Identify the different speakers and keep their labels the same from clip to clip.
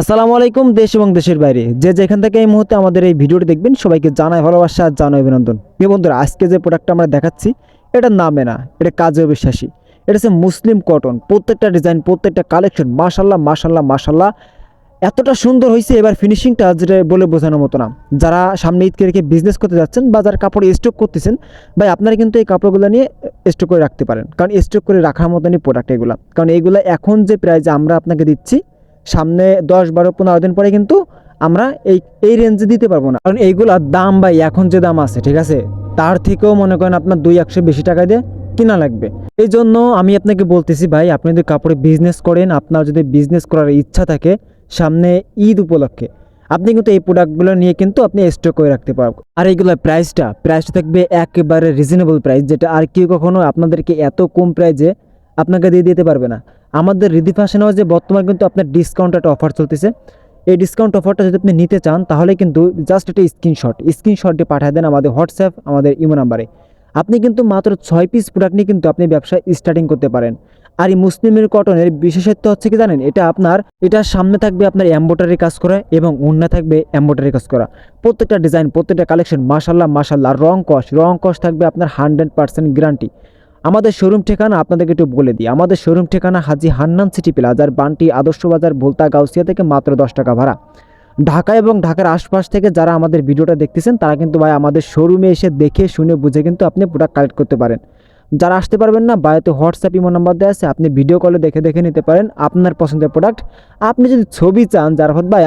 Speaker 1: আসসালামু আলাইকুম দেশ এবং দেশের বাইরে যে যেখান থেকে এই মুহূর্তে আমাদের এই ভিডিওটি দেখবেন সবাইকে জানাই ভালোবাসা আর জানাই অভিনন্দন। প্রিয় বন্ধুরা, আজকে যে প্রোডাক্টটা আমরা দেখাচ্ছি এটা নামে না, এটা কাজে বিশ্বাসী। এটা হচ্ছে মুসলিম কটন। প্রত্যেকটা ডিজাইন, প্রত্যেকটা কালেকশন মাশাল্লাহ মাশাল্লাহ মাশাল্লাহ এতটা সুন্দর হয়েছে। এবার ফিনিশিংটা যেটা বলে বোঝানোর মতো না। যারা সামনে ঈদকে রেখে বিজনেস করতে যাচ্ছেন বা যারা কাপড় স্টক করতেছেন, ভাই আপনারা কিন্তু এই কাপড়গুলো নিয়ে স্টক করে রাখতে পারেন, কারণ স্টক করে রাখার মতনই প্রোডাক্ট এগুলো। কারণ এইগুলো এখন যে প্রাইসে আমরা আপনাকে দিচ্ছি, সামনে 10, 12, 15 দিন পরে কিন্তু আমরা এই রেঞ্জে দিতে পারবো না, কারণ এইগুলার দাম ভাই এখন যে দাম আছে, ঠিক আছে, তার থেকেও মনে করেন আপনার 200 বেশি টাকা দিয়ে কিনা লাগবে। এই জন্য আমি আপনাকে বলতেছি ভাই, আপনি যদি কাপড়ে বিজনেস করেন, আপনার যদি বিজনেস করার ইচ্ছা থাকে সামনে ঈদ উপলক্ষে, আপনি কিন্তু এই প্রোডাক্টগুলো নিয়ে কিন্তু আপনি স্টক করে রাখতে পারবেন। আর এইগুলোর প্রাইসটা থাকবে একেবারে রিজনেবল প্রাইস, যেটা আর কেউ কখনো আপনাদেরকে এত কম প্রাইসে আপনাকে দিয়ে দিতে পারবে না। আমাদের রিদি ফ্যাশন হাউসে বর্তমানে কিন্তু আপনার ডিসকাউন্ট একটা অফার চলতেছে। এই ডিসকাউন্ট অফারটা যদি আপনি নিতে চান, তাহলে কিন্তু জাস্ট একটা স্ক্রিনশটটি পাঠিয়ে দেন আমাদের হোয়াটসঅ্যাপ, আমাদের ইমো নাম্বারে। আপনি কিন্তু মাত্র 6 পিস প্রোডাক্ট নিয়ে কিন্তু আপনি ব্যবসা স্টার্টিং করতে পারেন। আর এই মুসলিমের কটনের বিশেষত্ব হচ্ছে কি জানেন, এটার সামনে থাকবে আপনার এমব্রয়ডারি কাজ করা এবং ওড়না থাকবে এমব্রয়ডারি কাজ করা। প্রত্যেকটা ডিজাইন, প্রত্যেকটা কালেকশন মাশাল্লাহ মাশাল্লাহ। রং কস থাকবে আপনার 100% গ্যারান্টি। আমাদের শোরুম ঠিকানা আপনাদেরকে একটু বলে দিই। আমাদের শোরুম ঠিকানা হাজী হান্নান সিটি প্লাজার, বান্টি আদর্শ বাজার, ভোলতা গাউসিয়া থেকে মাত্র 10 টাকা ভাড়া। ঢাকা এবং ঢাকার আশপাশ থেকে যারা আমাদের ভিডিওটা দেখতেছেন, তারা কিন্তু ভাই আমাদের শোরুমে এসে দেখে শুনে বুঝে কিন্তু আপনি প্রোডাক্ট কালেক্ট করতে পারেন। যারা আসতে পারবেন না, বাড়িতে হোয়াটসঅ্যাপ ইমো নাম্বার দেওয়া আছে, আপনি ভিডিও কলে দেখে নিতে পারেন আপনার পছন্দের প্রোডাক্ট। আপনি যদি ছবি চান, যার ভাই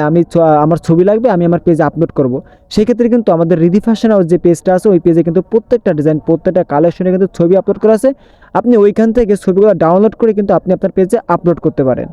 Speaker 1: আমার ছবি লাগবে, আমি আমার পেজে আপলোড করব, সেক্ষেত্রে কিন্তু আমাদের রিদি ফ্যাশন হাউস যে পেজটা আছে, ওই পেজে কিন্তু প্রত্যেকটা ডিজাইন, প্রত্যেকটা কালেকশনে কিন্তু ছবি আপলোড করা আছে। আপনি ওইখান থেকে ছবিগুলো ডাউনলোড করে কিন্তু আপনি আপনার পেজে আপলোড করতে পারেন।